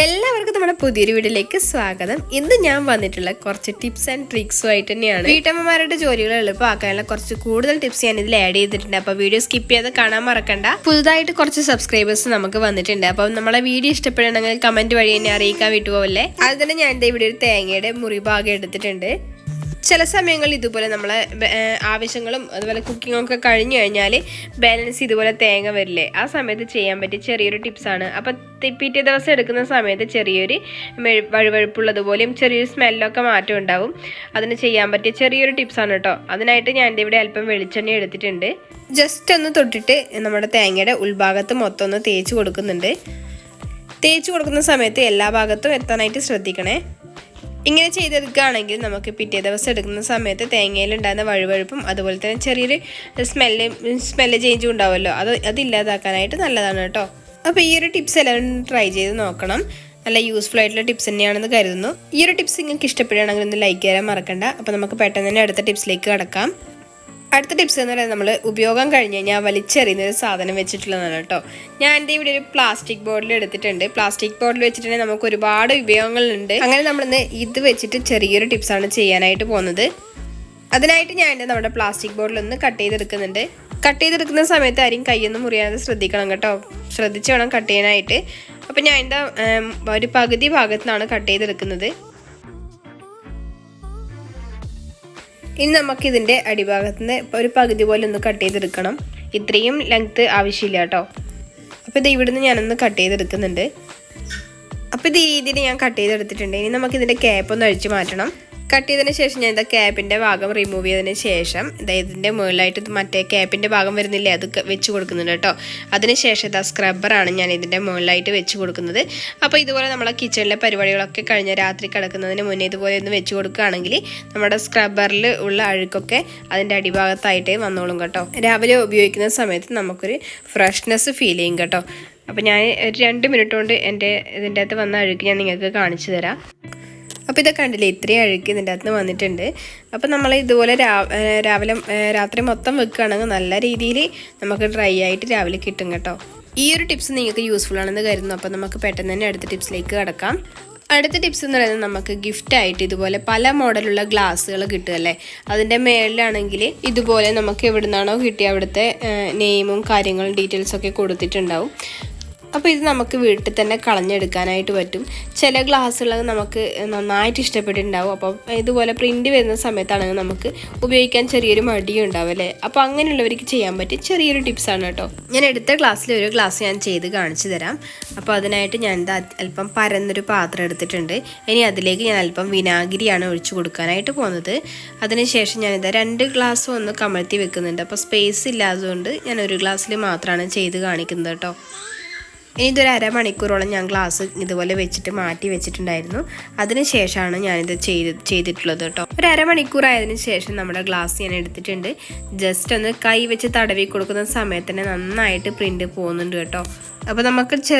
എല്ലാവർക്കും നമ്മുടെ പുതിയൊരു വീഡിയോയിലേക്ക് സ്വാഗതം. ഇന്ന് ഞാൻ വന്നിട്ടുള്ള കുറച്ച് ടിപ്സ് ആൻഡ് ട്രിക്സും ആയിട്ട് തന്നെയാണ്. വീട്ടമ്മമാരുടെ ജോലികൾ എളുപ്പമാക്കാനുള്ള കുറച്ച് കൂടുതൽ ടിപ്സ് ഞാൻ ഇതിൽ ആഡ് ചെയ്തിട്ടുണ്ട്. അപ്പോൾ വീഡിയോ സ്കിപ്പ് ചെയ്ത് കാണാൻ മറക്കണ്ട. പുതുതായിട്ട് കുറച്ച് സബ്സ്ക്രൈബേഴ്സ് നമുക്ക് വന്നിട്ടുണ്ട്. അപ്പം നമ്മളെ വീഡിയോ ഇഷ്ടപ്പെടുകയാണെങ്കിൽ കമന്റ് വഴി എന്നെ അറിയിക്കാൻ വിട്ടുപോകല്ലേ. അത് തന്നെ ഞാൻ ഇവിടെ ഒരു തേങ്ങയുടെ മുറിഭാഗം എടുത്തിട്ടുണ്ട്. ചില സമയങ്ങളിൽ ഇതുപോലെ നമ്മളെ ആവശ്യങ്ങളും അതുപോലെ കുക്കിങ്ങൊക്കെ കഴിഞ്ഞു കഴിഞ്ഞാൽ ബാലൻസ് ഇതുപോലെ തേങ്ങ വരില്ലേ, ആ സമയത്ത് ചെയ്യാൻ പറ്റിയ ചെറിയൊരു ടിപ്സാണ്. അപ്പം പിറ്റേ ദിവസം എടുക്കുന്ന സമയത്ത് ചെറിയൊരു വഴുവഴുപ്പുള്ളതുപോലെയും ചെറിയൊരു സ്മെല്ലൊക്കെ മാറ്റം ഉണ്ടാവും. അതിന് ചെയ്യാൻ പറ്റിയ ചെറിയൊരു ടിപ്സാണ് കേട്ടോ. അതിനായിട്ട് ഞാൻ ഇവിടെ അല്പം വെളിച്ചെണ്ണ എടുത്തിട്ടുണ്ട്. ജസ്റ്റ് ഒന്ന് തൊട്ടിട്ട് നമ്മുടെ തേങ്ങയുടെ ഉൾഭാഗത്ത് മൊത്തം ഒന്ന് തേച്ച് കൊടുക്കുന്നുണ്ട്. തേച്ച് കൊടുക്കുന്ന സമയത്ത് എല്ലാ ഭാഗത്തും എത്താനായിട്ട് ശ്രദ്ധിക്കണേ. ഇങ്ങനെ ചെയ്തെടുക്കുകയാണെങ്കിൽ നമുക്ക് പിറ്റേ ദിവസം എടുക്കുന്ന സമയത്ത് തേങ്ങയിലുണ്ടാകുന്ന വഴുവഴുപ്പും അതുപോലെ തന്നെ ചെറിയൊരു സ്മെല്ല് ചേഞ്ചും ഉണ്ടാവുമല്ലോ, അതില്ലാതാക്കാനായിട്ട് നല്ലതാണ് കേട്ടോ. അപ്പോൾ ഈ ഒരു ടിപ്സ് എല്ലാവരും ട്രൈ ചെയ്ത് നോക്കണം. നല്ല യൂസ്ഫുൾ ആയിട്ടുള്ള ടിപ്സ് തന്നെയാണെന്ന് കരുതുന്നു. ഈ ഒരു ടിപ്സ് നിങ്ങൾക്ക് ഇഷ്ടപ്പെടുകയാണെങ്കിൽ ഒന്ന് ലൈക്ക് ചെയ്യാൻ മറക്കണ്ട. അപ്പോൾ നമുക്ക് പെട്ടെന്ന് തന്നെ അടുത്ത ടിപ്സിലേക്ക് കടക്കാം. അടുത്ത ടിപ്സ് എന്ന് പറയുന്നത് നമ്മൾ ഉപയോഗം കഴിഞ്ഞ് കഴിഞ്ഞാൽ വലിച്ചെറിയുന്നൊരു സാധനം വെച്ചിട്ടുള്ളതാണ് കേട്ടോ. ഞാൻ എൻ്റെ ഇവിടെ ഒരു പ്ലാസ്റ്റിക് ബോട്ടിൽ എടുത്തിട്ടുണ്ട്. പ്ലാസ്റ്റിക് ബോട്ടിൽ വെച്ചിട്ടുണ്ടെങ്കിൽ നമുക്ക് ഒരുപാട് ഉപയോഗങ്ങളുണ്ട്. അങ്ങനെ നമ്മളിന്ന് ഇത് വെച്ചിട്ട് ചെറിയൊരു ടിപ്സാണ് ചെയ്യാനായിട്ട് പോകുന്നത്. അതിനായിട്ട് ഞാൻ നമ്മുടെ പ്ലാസ്റ്റിക് ബോട്ടിൽ ഒന്ന് കട്ട് ചെയ്തെടുക്കുന്നുണ്ട്. കട്ട് ചെയ്തെടുക്കുന്ന സമയത്ത് ആരും കൈയൊന്നും മുറിയാതെ ശ്രദ്ധിക്കണം കേട്ടോ. ശ്രദ്ധിച്ച് വേണം കട്ട് ചെയ്യാനായിട്ട്. അപ്പം ഞാൻ എൻ്റെ ഒരു പകുതി ഭാഗത്തു നിന്നാണ് കട്ട് ചെയ്തെടുക്കുന്നത്. ഇനി നമുക്കിതിൻ്റെ അടിഭാഗത്ത് നിന്ന് ഒരു പകുതി പോലെ ഒന്ന് കട്ട് ചെയ്തെടുക്കണം. ഇത്രയും ലെങ്ത്ത് ആവശ്യമില്ല കേട്ടോ. അപ്പോൾ ഇത് ഇവിടുന്ന് ഞാനൊന്ന് കട്ട് ചെയ്തെടുക്കുന്നുണ്ട്. അപ്പോൾ ഇത് ഈ രീതിയിൽ ഞാൻ കട്ട് ചെയ്തെടുത്തിട്ടുണ്ട്. ഇനി നമുക്കിതിൻ്റെ ക്യാപ്പ് ഒന്ന് അഴിച്ച് മാറ്റണം. കട്ട് ചെയ്തതിന് ശേഷം ഞാൻ ഇതാ ക്യാപ്പിൻ്റെ ഭാഗം റിമൂവ് ചെയ്തതിന് ശേഷം ഇതിൻ്റെ മുകളിലായിട്ട് മറ്റേ ക്യാപ്പിൻ്റെ ഭാഗം വരുന്നില്ലേ, അത് വെച്ച് കൊടുക്കുന്നുണ്ട് കേട്ടോ. അതിനുശേഷം ഇതാ സ്ക്രബ്ബറാണ് ഞാൻ ഇതിൻ്റെ മുകളിലായിട്ട് വെച്ച് കൊടുക്കുന്നത്. അപ്പോൾ ഇതുപോലെ നമ്മളെ കിച്ചണിലെ പരിപാടികളൊക്കെ കഴിഞ്ഞ് രാത്രി കിടക്കുന്നതിന് മുന്നേ ഇതുപോലെ ഒന്ന് വെച്ച് കൊടുക്കുകയാണെങ്കിൽ നമ്മുടെ സ്ക്രബ്ബറിൽ ഉള്ള അഴുക്കൊക്കെ അതിൻ്റെ അടിഭാഗത്തായിട്ട് വന്നോളും കേട്ടോ. രാവിലെ ഉപയോഗിക്കുന്ന സമയത്ത് നമുക്കൊരു ഫ്രഷ്നെസ് ഫീൽ ചെയ്യും കേട്ടോ. അപ്പോൾ ഞാൻ ഒരു 2 മിനിറ്റ് കൊണ്ട് ഇതിൻ്റെ അകത്ത് വന്ന അഴുക്ക് ഞാൻ നിങ്ങൾക്ക് കാണിച്ചു തരാം. അപ്പോൾ ഇതൊക്കെ കണ്ടില്ലേ, ഇത്രയും അഴുക്ക് ഇതിൻ്റെ അകത്ത് വന്നിട്ടുണ്ട്. അപ്പോൾ നമ്മൾ ഇതുപോലെ രാത്രി മൊത്തം വെക്കുകയാണെങ്കിൽ നല്ല രീതിയിൽ നമുക്ക് ഡ്രൈ ആയിട്ട് രാവിലെ കിട്ടും കേട്ടോ. ഈ ഒരു ടിപ്സ് നിങ്ങൾക്ക് യൂസ്ഫുൾ ആണെന്ന് കരുതുന്നു. അപ്പോൾ നമുക്ക് പെട്ടെന്ന് തന്നെ അടുത്ത ടിപ്സിലേക്ക് കടക്കാം. അടുത്ത ടിപ്സ് എന്ന് പറയുന്നത് നമുക്ക് ഗിഫ്റ്റായിട്ട് ഇതുപോലെ പല മോഡലുള്ള ഗ്ലാസ്സുകൾ കിട്ടുമല്ലേ. അതിൻ്റെ മേളിലാണെങ്കിൽ ഇതുപോലെ നമുക്ക് എവിടെ നിന്നാണോ കിട്ടിയ അവിടുത്തെ നെയിമും കാര്യങ്ങളും ഡീറ്റെയിൽസൊക്കെ കൊടുത്തിട്ടുണ്ടാവും. അപ്പോൾ ഇത് നമുക്ക് വീട്ടിൽ തന്നെ കളഞ്ഞെടുക്കാനായിട്ട് പറ്റും. ചില ഗ്ലാസ്സുകൾ നമുക്ക് നന്നായിട്ട് ഇഷ്ടപ്പെട്ടിട്ടുണ്ടാവും. അപ്പോൾ ഇതുപോലെ പ്രിൻ്റ് വരുന്ന സമയത്താണെങ്കിൽ നമുക്ക് ഉപയോഗിക്കാൻ ചെറിയൊരു മടിയും ഉണ്ടാവും അല്ലേ. അപ്പോൾ അങ്ങനെയുള്ളവർക്ക് ചെയ്യാൻ പറ്റിയ ചെറിയൊരു ടിപ്സാണ് കേട്ടോ. ഞാൻ എടുത്ത ഗ്ലാസ്സിൽ ഒരു ഗ്ലാസ് ഞാൻ ചെയ്ത് കാണിച്ചു തരാം. അപ്പോൾ അതിനായിട്ട് ഞാൻ അല്പം പരന്നൊരു പാത്രം എടുത്തിട്ടുണ്ട്. ഇനി അതിലേക്ക് ഞാൻ അല്പം വിനാഗിരിയാണ് ഒഴിച്ചു കൊടുക്കാനായിട്ട് പോകുന്നത്. അതിനുശേഷം ഞാനിതാ 2 ഗ്ലാസ്സും ഒന്ന് കമഴ്ത്തി വെക്കുന്നുണ്ട്. അപ്പോൾ സ്പേസ് ഇല്ലാത്തതുകൊണ്ട് ഞാൻ ഒരു ഗ്ലാസ്സിൽ മാത്രമാണ് ചെയ്ത് കാണിക്കുന്നത് കേട്ടോ. ഇനി ഇതൊരു അരമണിക്കൂറോളം ഞാൻ ഗ്ലാസ് ഇതുപോലെ വെച്ചിട്ട് മാറ്റി വെച്ചിട്ടുണ്ടായിരുന്നു. അതിനുശേഷമാണ് ഞാനിത് ചെയ്തിട്ടുള്ളത് കേട്ടോ. ഒരു അരമണിക്കൂറായതിനു ശേഷം നമ്മുടെ ഗ്ലാസ് ഞാൻ എടുത്തിട്ടുണ്ട്. ജസ്റ്റ് ഒന്ന് കൈ വെച്ച് തടവി കൊടുക്കുന്ന സമയത്ത് തന്നെ നന്നായിട്ട് പ്രിൻ്റ് പോകുന്നുണ്ട് കേട്ടോ. അപ്പോൾ നമുക്ക്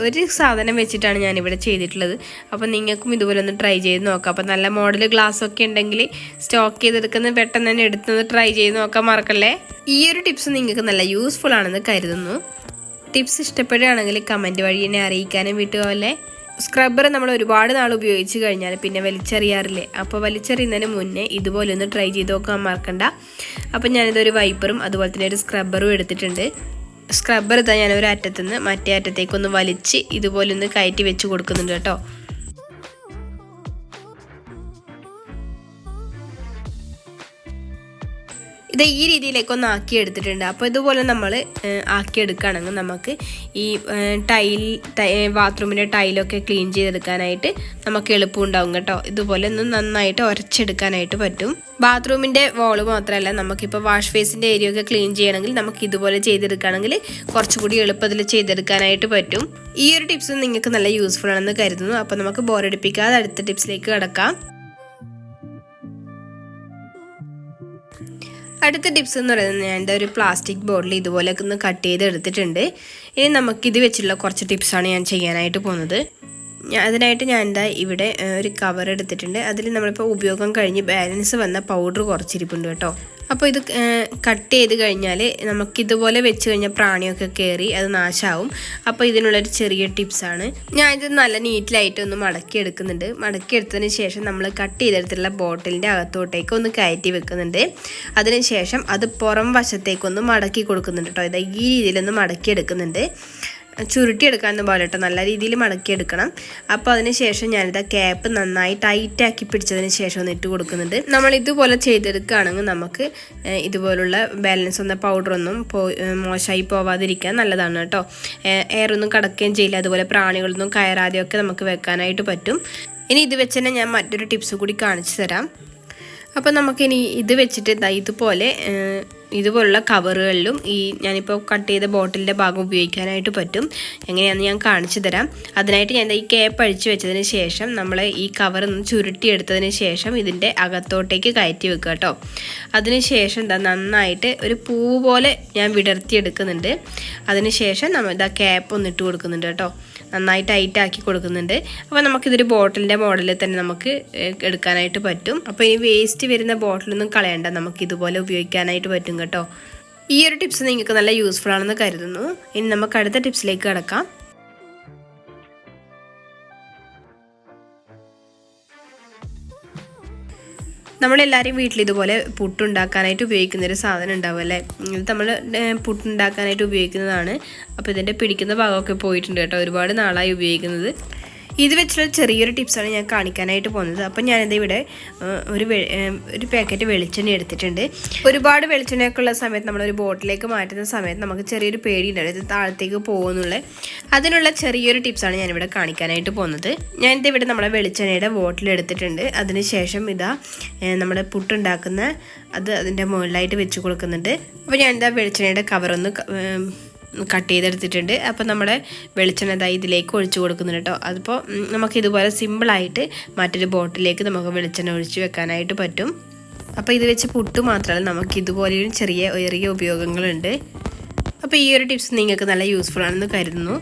ഒരു സാധനം വെച്ചിട്ടാണ് ഞാനിവിടെ ചെയ്തിട്ടുള്ളത്. അപ്പോൾ നിങ്ങൾക്കും ഇതുപോലെ ഒന്ന് ട്രൈ ചെയ്ത് നോക്കാം. അപ്പോൾ നല്ല മോഡൽ ഗ്ലാസ് ഒക്കെ ഉണ്ടെങ്കിൽ സ്റ്റോക്ക് ചെയ്തെടുക്കുന്നത് പെട്ടെന്ന് തന്നെ എടുത്തൊന്ന് ട്രൈ ചെയ്ത് നോക്കാൻ മറക്കല്ലേ. ഈ ഒരു ടിപ്സ് നിങ്ങൾക്ക് നല്ല യൂസ്ഫുൾ ആണെന്ന് കരുതുന്നു. ടിപ്സ് ഇഷ്ടപ്പെടുകയാണെങ്കിൽ കമൻറ്റ് വഴി എന്നെ അറിയിക്കാനും വിട്ടുപോലെ. സ്ക്രബ്ബർ നമ്മൾ ഒരുപാട് നാൾ ഉപയോഗിച്ച് കഴിഞ്ഞാൽ പിന്നെ വലിച്ചെറിയാറില്ലേ. അപ്പോൾ വലിച്ചെറിയുന്നതിന് മുന്നേ ഇതുപോലെ ഒന്ന് ട്രൈ ചെയ്ത് നോക്കാൻ മറക്കണ്ട. അപ്പോൾ ഞാനിതൊരു വൈപ്പറും അതുപോലെ തന്നെ ഒരു സ്ക്രബ്ബറും എടുത്തിട്ടുണ്ട്. സ്ക്രബ്ബർ ഇതാ ഞാൻ ഒരു അറ്റത്തുനിന്ന് മറ്റേ അറ്റത്തേക്കൊന്ന് വലിച്ച് ഇതുപോലെ ഒന്ന് കയറ്റി വെച്ച് കൊടുക്കുന്നുണ്ട് കേട്ടോ. ഇത് ഈ രീതിയിലേക്കൊന്ന് ആക്കിയെടുത്തിട്ടുണ്ട്. അപ്പോൾ ഇതുപോലെ നമ്മൾ ആക്കിയെടുക്കുകയാണെങ്കിൽ നമുക്ക് ഈ ബാത്റൂമിൻ്റെ ടൈലൊക്കെ ക്ലീൻ ചെയ്തെടുക്കാനായിട്ട് നമുക്ക് എളുപ്പമുണ്ടാവും കേട്ടോ. ഇതുപോലെ ഒന്ന് നന്നായിട്ട് ഉരച്ചെടുക്കാനായിട്ട് പറ്റും. ബാത്റൂമിൻ്റെ വോള് മാത്രമല്ല, നമുക്കിപ്പോൾ വാഷ് ബേസിൻ്റെ ഏരിയ ഒക്കെ ക്ലീൻ ചെയ്യണമെങ്കിൽ നമുക്ക് ഇതുപോലെ ചെയ്തെടുക്കുകയാണെങ്കിൽ കുറച്ചുകൂടി എളുപ്പത്തിൽ ചെയ്തെടുക്കാനായിട്ട് പറ്റും. ഈ ഒരു ടിപ്സ് നിങ്ങൾക്ക് നല്ല യൂസ്ഫുൾ ആണെന്ന് കരുതുന്നു. അപ്പോൾ നമുക്ക് ബോറടിപ്പിക്കാതെ അടുത്ത ടിപ്സിലേക്ക് കടക്കാം. അടുത്ത ടിപ്സ് എന്ന് പറയുന്നത് ഞാൻ ഒരു പ്ലാസ്റ്റിക് ബോട്ടിൽ ഇതുപോലെ ഒന്ന് കട്ട് ചെയ്ത് എടുത്തിട്ടുണ്ട്. ഇനി നമുക്കിത് വെച്ചുള്ള കുറച്ച് ടിപ്സാണ് ഞാൻ ചെയ്യാനായിട്ട് പോകുന്നത്. അതിനായിട്ട് ഞാൻ ഇവിടെ ഒരു കവർ എടുത്തിട്ടുണ്ട്. അതിൽ നമ്മളിപ്പോൾ ഉപയോഗം കഴിഞ്ഞ് ബാലൻസ് വന്ന പൗഡർ കുറച്ചിരിപ്പുണ്ട് കേട്ടോ. അപ്പോൾ ഇത് കട്ട് ചെയ്ത് കഴിഞ്ഞാൽ നമുക്കിതുപോലെ വെച്ച് കഴിഞ്ഞാൽ പ്രാണിയൊക്കെ കയറി അത് നാശമാവും. അപ്പോൾ ഇതിനുള്ളൊരു ചെറിയ ടിപ്സാണ്. ഞാനിത് നല്ല നീറ്റിലായിട്ടൊന്ന് മടക്കി എടുക്കുന്നുണ്ട്. മടക്കി എടുത്തതിന് ശേഷം നമ്മൾ കട്ട് ചെയ്തെടുത്തുള്ള ബോട്ടിലിൻ്റെ അകത്തോട്ടേക്ക് ഒന്ന് കയറ്റി വെക്കുന്നുണ്ട്. അതിനുശേഷം അത് പുറം വശത്തേക്കൊന്ന് മടക്കി കൊടുക്കുന്നുണ്ട് കേട്ടോ. ഇത് ഈ രീതിയിലൊന്ന് മടക്കി എടുക്കുന്നുണ്ട്. ചുരുട്ടിയെടുക്കാനൊന്നും പോലെ കേട്ടോ, നല്ല രീതിയിൽ മടക്കിയെടുക്കണം. അപ്പോൾ അതിന് ശേഷം ഞാനിത് ക്യാപ്പ് നന്നായി ടൈറ്റാക്കി പിടിച്ചതിന് ശേഷം ഒന്ന് ഇട്ട് കൊടുക്കുന്നുണ്ട്. നമ്മൾ ഇതുപോലെ ചെയ്തെടുക്കുകയാണെങ്കിൽ നമുക്ക് ഇതുപോലുള്ള ബാലൻസ് വന്ന പൗഡറൊന്നും മോശമായി പോവാതിരിക്കാൻ നല്ലതാണ് കേട്ടോ. എയറൊന്നും കടക്കുകയും ചെയ്യില്ല. അതുപോലെ പ്രാണികളൊന്നും കയറാതെയൊക്കെ നമുക്ക് വെക്കാനായിട്ട് പറ്റും. ഇനി ഇത് വെച്ച് തന്നെ ഞാൻ മറ്റൊരു ടിപ്സ് കൂടി കാണിച്ചു തരാം. അപ്പോൾ നമുക്കിനി ഇത് വെച്ചിട്ട് ഇതുപോലുള്ള കവറുകളിലും ഈ ഞാനിപ്പോൾ കട്ട് ചെയ്ത ബോട്ടിലിൻ്റെ ഭാഗം ഉപയോഗിക്കാനായിട്ട് പറ്റും. എങ്ങനെയാണെന്ന് ഞാൻ കാണിച്ചു തരാം. അതിനായിട്ട് ഞാൻ ഈ ക്യാപ്പ് അഴിച്ച് വെച്ചതിന് ശേഷം നമ്മൾ ഈ കവറൊന്ന് ചുരുട്ടിയെടുത്തതിന് ശേഷം ഇതിൻ്റെ അകത്തോട്ടേക്ക് കയറ്റി വെക്കുക കേട്ടോ. അതിന് ശേഷം നന്നായിട്ട് ഒരു പൂവ് പോലെ ഞാൻ വിടർത്തിയെടുക്കുന്നുണ്ട്. അതിന് ശേഷം നമ്മൾ ക്യാപ്പ് ഒന്ന് ഇട്ട് കൊടുക്കുന്നുണ്ട് കേട്ടോ. നന്നായി ടൈറ്റാക്കി കൊടുക്കുന്നുണ്ട്. അപ്പോൾ നമുക്കിതൊരു ബോട്ടിലിൻ്റെ മോഡലിൽ തന്നെ നമുക്ക് എടുക്കാനായിട്ട് പറ്റും. അപ്പോൾ ഈ വേസ്റ്റ് വരുന്ന ബോട്ടിലൊന്നും കളയണ്ട, നമുക്ക് ഇതുപോലെ ഉപയോഗിക്കാനായിട്ട് പറ്റും കേട്ടോ. ഈ ഒരു ടിപ്സ് നിങ്ങൾക്ക് നല്ല യൂസ്ഫുൾ ആണെന്ന് കരുതുന്നു. ഇനി നമുക്ക് അടുത്ത ടിപ്സിലേക്ക് കടക്കാം. നമ്മളെല്ലാവരും വീട്ടിൽ ഇതുപോലെ പുട്ടുണ്ടാക്കാനായിട്ട് ഉപയോഗിക്കുന്നൊരു സാധനം ഉണ്ടാവും അല്ലേ. ഇത് നമ്മൾ പുട്ടുണ്ടാക്കാനായിട്ട് ഉപയോഗിക്കുന്നതാണ്. അപ്പോൾ ഇതിൻ്റെ പിടിക്കുന്ന ഭാഗമൊക്കെ പോയിട്ടുണ്ട് കേട്ടോ. ഒരുപാട് നാളായി ഉപയോഗിക്കുന്നത്. ഇത് വെച്ചുള്ള ചെറിയൊരു ടിപ്സാണ് ഞാൻ കാണിക്കാനായിട്ട് പോകുന്നത്. അപ്പം ഞാനിത് ഇവിടെ ഒരു പാക്കറ്റ് വെളിച്ചെണ്ണ എടുത്തിട്ടുണ്ട്. ഒരുപാട് വെളിച്ചെണ്ണയൊക്കെ ഉള്ള സമയത്ത് നമ്മളൊരു ബോട്ടിലേക്ക് മാറ്റുന്ന സമയത്ത് നമുക്ക് ചെറിയൊരു പേടി ഉണ്ടാവും ഇത് താഴത്തേക്ക് പോകുന്നുള്ള. അതിനുള്ള ചെറിയൊരു ടിപ്സാണ് ഞാനിവിടെ കാണിക്കാനായിട്ട് പോകുന്നത്. ഞാനിത് ഇവിടെ നമ്മുടെ വെളിച്ചെണ്ണയുടെ ബോട്ടിൽ എടുത്തിട്ടുണ്ട്. അതിന് ശേഷം നമ്മുടെ പുട്ടുണ്ടാക്കുന്ന അതിൻ്റെ മുകളിലായിട്ട് വെച്ച് കൊടുക്കുന്നുണ്ട്. അപ്പോൾ ഞാനിതാ വെളിച്ചെണ്ണയുടെ കവറൊന്ന് കട്ട് ചെയ്തെടുത്തിട്ടുണ്ട്. അപ്പോൾ നമ്മുടെ വെളിച്ചെണ്ണ ഇതിലേക്ക് ഒഴിച്ചു കൊടുക്കുന്നുണ്ട് കേട്ടോ. അതിപ്പോൾ നമുക്കിതുപോലെ സിമ്പിളായിട്ട് മറ്റൊരു ബോട്ടിലേക്ക് നമുക്ക് വെളിച്ചെണ്ണ ഒഴിച്ച് വെക്കാനായിട്ട് പറ്റും. അപ്പോൾ ഇത് വെച്ച് പുട്ട് മാത്രമല്ല നമുക്കിതുപോലെയും ചെറിയ ഉപയോഗങ്ങളുണ്ട്. അപ്പോൾ ഈ ഒരു ടിപ്സ് നിങ്ങൾക്ക് നല്ല യൂസ്ഫുൾ ആണെന്ന് കരുതുന്നു.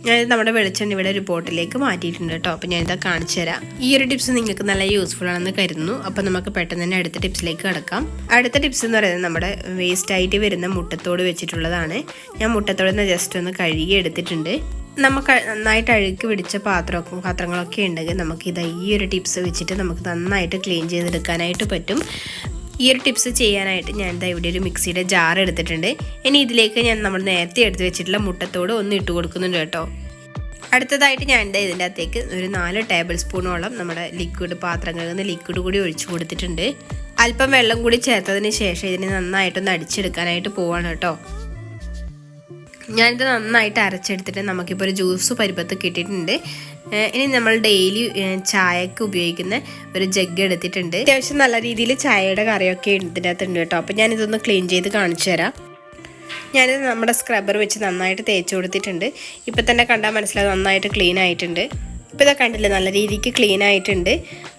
ഞാനിത് നമ്മുടെ വെളിച്ചെണ്ണ ഇവിടെ ഒരു ബോട്ടിലേക്ക് മാറ്റിയിട്ടുണ്ട് കേട്ടോ. അപ്പോൾ ഞാനിത് കാണിച്ചു തരാം. ഈ ഒരു ടിപ്സ് നിങ്ങൾക്ക് നല്ല യൂസ്ഫുൾ ആണെന്ന് കരുതുന്നു. അപ്പോൾ നമുക്ക് പെട്ടെന്ന് തന്നെ അടുത്ത ടിപ്സിലേക്ക് കടക്കാം. അടുത്ത ടിപ്സ് എന്ന് പറയുന്നത് നമ്മുടെ വേസ്റ്റായിട്ട് വരുന്ന മുട്ടത്തോട് വെച്ചിട്ടുള്ളതാണ്. ഞാൻ മുട്ടത്തോട് ജസ്റ്റ് ഒന്ന് കഴുകി എടുത്തിട്ടുണ്ട്. നമുക്ക് നന്നായിട്ട് അഴുക്ക് പിടിച്ച പാത്രങ്ങളൊക്കെ ഉണ്ടെങ്കിൽ നമുക്കിത് ഈ ഒരു ടിപ്സ് വെച്ചിട്ട് നമുക്ക് നന്നായിട്ട് ക്ലീൻ ചെയ്തെടുക്കാനായിട്ട് പറ്റും. ഈ ഒരു ടിപ്സ് ചെയ്യാനായിട്ട് ഞാൻ ഇവിടെ ഒരു മിക്സിയുടെ ജാർ എടുത്തിട്ടുണ്ട്. ഇനി ഇതിലേക്ക് ഞാൻ നമ്മൾ നേരത്തെ എടുത്ത് വെച്ചിട്ടുള്ള മുട്ടത്തോട് ഒന്ന് ഇട്ട് കൊടുക്കുന്നുണ്ട് കേട്ടോ. അടുത്തതായിട്ട് ഞാൻ ഇതിൻ്റെ അകത്തേക്ക് ഒരു 4 ടേബിൾ സ്പൂണോളം നമ്മുടെ പാത്രങ്ങളിൽ നിന്ന് ലിക്വിഡ് കൂടി ഒഴിച്ചു കൊടുത്തിട്ടുണ്ട്. അല്പം വെള്ളം കൂടി ചേർത്തതിന് ശേഷം ഇതിനെ നന്നായിട്ടൊന്ന് അടിച്ചെടുക്കാനായിട്ട് പോവാണ് കേട്ടോ. ഞാനിത് നന്നായിട്ട് അരച്ചെടുത്തിട്ട് നമുക്കിപ്പോൾ ഒരു ജ്യൂസ് പരിപ്പത്ത് കിട്ടിയിട്ടുണ്ട്. ഇനി നമ്മൾ ഡെയിലി ചായക്ക് ഉപയോഗിക്കുന്ന ഒരു ജഗ് എടുത്തിട്ടുണ്ട്. അത്യാവശ്യം നല്ല രീതിയിൽ ചായയുടെ കറിയൊക്കെ ഇതിൻ്റെ അകത്തുണ്ട് കേട്ടോ. അപ്പോൾ ഞാനിതൊന്ന് ക്ലീൻ ചെയ്ത് കാണിച്ചു തരാം. ഞാനിത് നമ്മുടെ സ്ക്രബ്ബർ വെച്ച് നന്നായിട്ട് തേച്ച് കൊടുത്തിട്ടുണ്ട്. ഇപ്പം തന്നെ കണ്ടാൽ മനസ്സിലാവും നന്നായിട്ട് ക്ലീൻ ആയിട്ടുണ്ട്. ഇപ്പോൾ ഇതൊക്കെ കണ്ടില്ലേ, നല്ല രീതിക്ക് ക്ലീൻ ആയിട്ടുണ്ട്.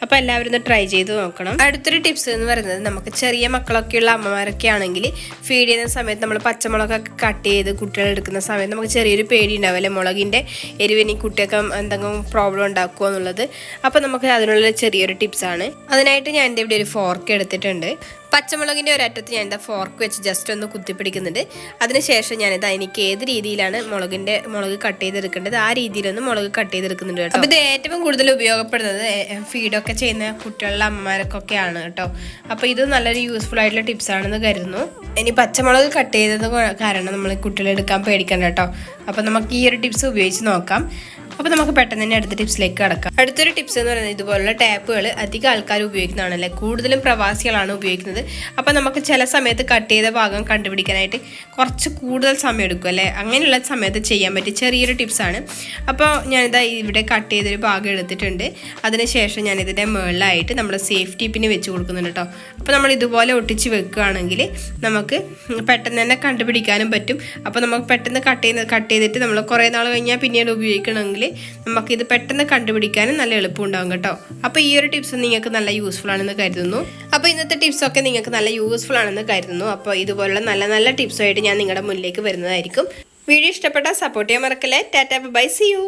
അപ്പോൾ എല്ലാവരും ഒന്ന് ട്രൈ ചെയ്ത് നോക്കണം. അടുത്തൊരു ടിപ്സ് എന്ന് പറയുന്നത് നമുക്ക് ചെറിയ മക്കളൊക്കെയുള്ള അമ്മമാരൊക്കെ ആണെങ്കിൽ ഫീഡ് ചെയ്യുന്ന സമയത്ത് നമ്മൾ പച്ചമുളകൊക്കെ കട്ട് ചെയ്ത് കുട്ടികൾ എടുക്കുന്ന സമയത്ത് നമുക്ക് ചെറിയൊരു പേടി ഉണ്ടാവും അല്ലേ, മുളകിൻ്റെ എരിവിന് കുട്ടിയൊക്കെ എന്തെങ്കിലും പ്രോബ്ലം ഉണ്ടാക്കുമോ എന്നുള്ളത്. അപ്പോൾ നമുക്ക് അതിനുള്ള ചെറിയൊരു ടിപ്സാണ്. അതിനായിട്ട് ഞാൻ എൻ്റെ ഇവിടെ ഒരു ഫോർക്ക് എടുത്തിട്ടുണ്ട്. പച്ചമുളകിൻ്റെ ഒരറ്റത്ത് ഞാൻ ഫോർക്ക് വെച്ച് ജസ്റ്റ് ഒന്ന് കുത്തിപ്പിടിക്കുന്നുണ്ട്. അതിനുശേഷം ഞാനിത് എനിക്ക് ഏത് രീതിയിലാണ് മുളക് കട്ട് ചെയ്തെടുക്കേണ്ടത് ആ രീതിയിലൊന്ന് മുളക് കട്ട് ചെയ്തെടുക്കുന്നുണ്ട് കേട്ടോ. അപ്പോൾ ഇത് ഏറ്റവും കൂടുതൽ ഉപയോഗപ്പെടുന്നത് ഫീഡൊക്കെ ചെയ്യുന്ന കുട്ടികളുടെ അമ്മമാർക്കൊക്കെയാണ് കേട്ടോ. അപ്പോൾ ഇത് നല്ലൊരു യൂസ്ഫുൾ ആയിട്ടുള്ള ടിപ്സ് ആണെന്ന് കരുതുന്നു. ഇനി പച്ചമുളക് കട്ട് ചെയ്തത് കാരണം നമ്മൾ കുട്ടികളെടുക്കാൻ പേടിക്കണ്ട കേട്ടോ. അപ്പോൾ നമുക്ക് ഈ ഒരു ടിപ്സ് ഉപയോഗിച്ച് നോക്കാം. അപ്പോൾ നമുക്ക് പെട്ടെന്ന് തന്നെ അടുത്ത ടിപ്സിലേക്ക് കടക്കാം. അടുത്തൊരു ടിപ്സ് എന്ന് പറയുന്നത് ഇതുപോലുള്ള ടാപ്പുകൾ അധികം ആൾക്കാർ ഉപയോഗിക്കുന്നതാണല്ലേ, കൂടുതലും പ്രവാസികളാണ് ഉപയോഗിക്കുന്നത്. അപ്പോൾ നമുക്ക് ചില സമയത്ത് കട്ട് ചെയ്ത ഭാഗം കണ്ടുപിടിക്കാനായിട്ട് കുറച്ച് കൂടുതൽ സമയം എടുക്കും അല്ലേ. അങ്ങനെയുള്ള സമയത്ത് ചെയ്യാൻ പറ്റിയ ചെറിയൊരു ടിപ്സാണ്. അപ്പോൾ ഞാനിതാ ഇവിടെ കട്ട് ചെയ്തൊരു ഭാഗം എടുത്തിട്ടുണ്ട്. അതിനുശേഷം ഞാനിതിൻ്റെ മുകളിലായിട്ട് നമ്മൾ സേഫ്റ്റി പിന്ന് വെച്ച് കൊടുക്കുന്നുണ്ട് കേട്ടോ. അപ്പോൾ നമ്മൾ ഇതുപോലെ ഒട്ടിച്ച് വെക്കുകയാണെങ്കിൽ നമുക്ക് പെട്ടെന്ന് തന്നെ കണ്ടുപിടിക്കാനും പറ്റും. അപ്പോൾ നമുക്ക് പെട്ടെന്ന് കട്ട് ചെയ്തിട്ട് നമ്മൾ കുറേ നാൾ കഴിഞ്ഞാൽ പിന്നീട് ഉപയോഗിക്കണമെങ്കിൽ ഉണ്ടെങ്കിൽ നമുക്കിത് പെട്ടെന്ന് കണ്ടുപിടിക്കാനും നല്ല എളുപ്പമുണ്ടാകും കേട്ടോ. അപ്പോൾ ഈ ഒരു ടിപ്സ് നിങ്ങൾക്ക് നല്ല യൂസ്ഫുൾ ആണെന്ന് കരുതുന്നു. അപ്പോൾ ഇന്നത്തെ ടിപ്സൊക്കെ നിങ്ങൾക്ക് നല്ല യൂസ്ഫുൾ ആണെന്ന് കരുതുന്നു. അപ്പോൾ ഇതുപോലുള്ള നല്ല നല്ല ടിപ്സുമായിട്ട് ഞാൻ നിങ്ങളുടെ മുന്നിലേക്ക് വരുന്നതായിരിക്കും. വീഡിയോ ഇഷ്ടപ്പെട്ടാൽ സപ്പോർട്ട് ചെയ്യാൻ മറക്കല്ലേ. Tata bye, see U.